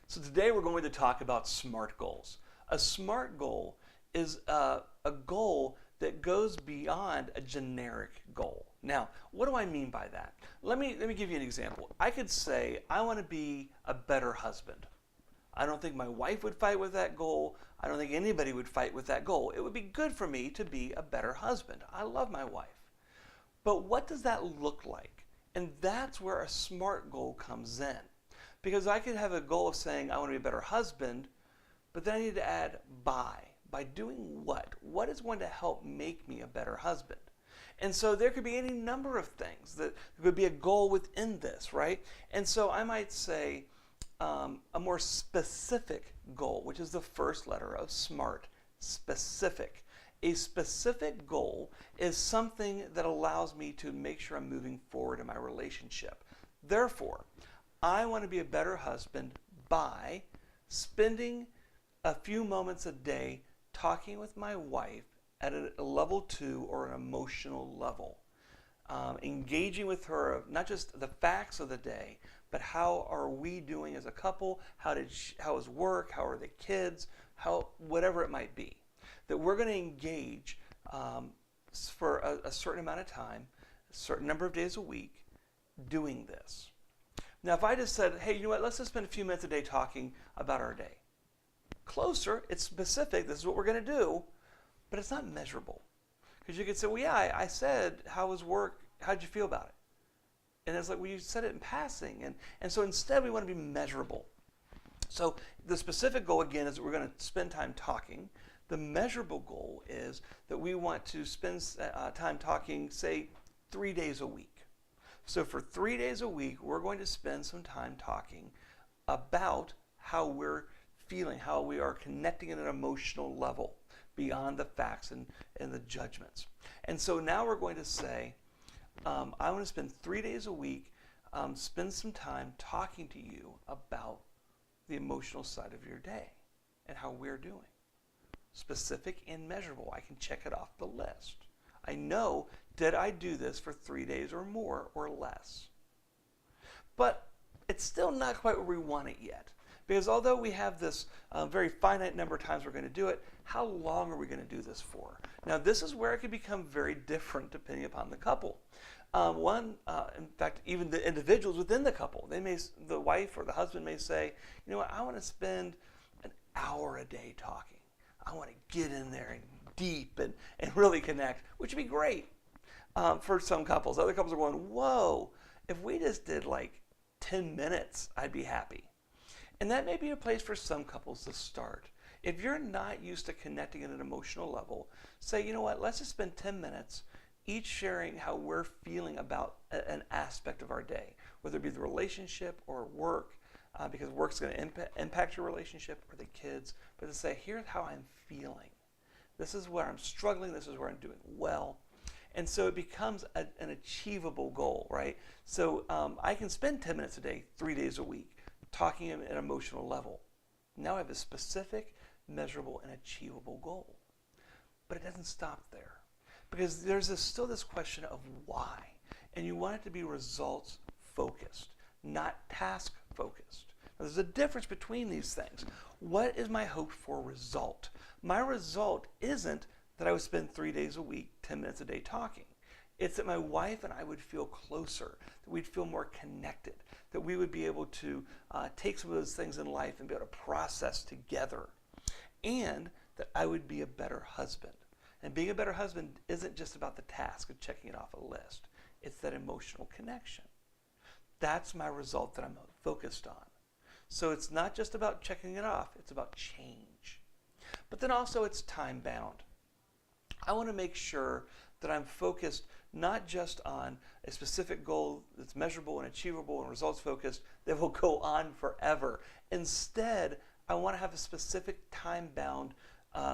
So today we're going to talk about SMART goals. A SMART goal is a goal that goes beyond a generic goal. Now, what do I mean by that? Let me give you an example. I could say I want to be a better husband. I don't think my wife would fight with that goal. I don't think anybody would fight with that goal. It would be good for me to be a better husband. I love my wife. But what does that look like? And that's where a SMART goal comes in. Because I could have a goal of saying I want to be a better husband, but then I need to add by. By doing what? What is going to help make me a better husband? And so there could be any number of things that could be a goal within this, right? And so I might say a more specific goal, which is the first letter of SMART, specific. A specific goal is something that allows me to make sure I'm moving forward in my relationship. Therefore, I want to be a better husband by spending a few moments a day talking with my wife at a level 2 or an emotional level. Engaging with her of not just the facts of the day, but how are we doing as a couple? How is work? How are the kids? Whatever it might be. That we're going to engage for a certain amount of time, a certain number of days a week, doing this. Now, if I just said, hey, you know what, let's just spend a few minutes a day talking about our day. Closer, it's specific, this is what we're going to do, but it's not measurable. Because you could say, well, yeah, I said, how was work? How'd you feel about it? And it's like, well, you said it in passing. And so instead, we want to be measurable. So the specific goal, again, is that we're going to spend time talking. The measurable goal is that we want to spend time talking, say, 3 days a week. So for 3 days a week, we're going to spend some time talking about how we're feeling, how we are connecting at an emotional level beyond the facts and the judgments. And so now we're going to say, I want to spend 3 days a week, spend some time talking to you about the emotional side of your day and how we're doing. Specific and measurable. I can check it off the list. I know, did I do this for 3 days or more or less? But it's still not quite where we want it yet. Because although we have this very finite number of times we're going to do it, how long are we going to do this for? Now, this is where it can become very different depending upon the couple. In fact, even the individuals within the couple, the wife or the husband may say, you know what, I want to spend an hour a day talking. I want to get in there and deep and really connect, which would be great for some couples. Other couples are going, whoa, if we just did like 10 minutes, I'd be happy. And that may be a place for some couples to start. If you're not used to connecting at an emotional level, say, you know what, let's just spend 10 minutes each sharing how we're feeling about an aspect of our day, whether it be the relationship or work, because work's going to impact your relationship or the kids, but to say, here's how I'm feeling. This is where I'm struggling. This is where I'm doing well. And so it becomes an achievable goal, right? So I can spend 10 minutes a day, 3 days a week, talking at an emotional level. Now I have a specific, measurable, and achievable goal. But it doesn't stop there. Because there's still this question of why. And you want it to be results focused, not task focused. Now, there's a difference between these things. What is my hoped for result? My result isn't that I would spend 3 days a week, 10 minutes a day talking. It's that my wife and I would feel closer, that we'd feel more connected, that we would be able to take some of those things in life and be able to process together, and that I would be a better husband. And being a better husband isn't just about the task of checking it off a list. It's that emotional connection. That's my result that I'm focused on. So it's not just about checking it off, it's about change. But then also it's time bound. I want to make sure that I'm focused not just on a specific goal that's measurable and achievable and results focused that will go on forever. Instead, I want to have a specific time bound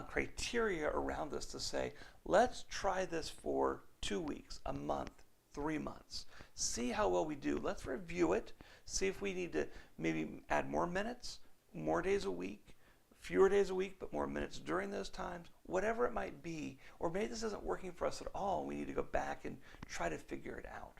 criteria around this to say, let's try this for 2 weeks, a month, 3 months. See how well we do. Let's review it. See if we need to maybe add more minutes, more days a week, fewer days a week, but more minutes during those times, whatever it might be. Or maybe this isn't working for us at all. We need to go back and try to figure it out.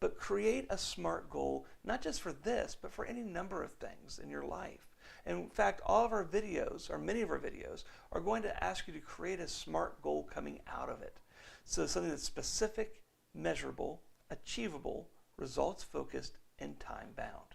but create a SMART goal, not just for this, but for any number of things in your life. In fact, all of our videos, or many of our videos, are going to ask you to create a SMART goal coming out of it. So something that's specific, measurable, achievable, results focused, and time bound.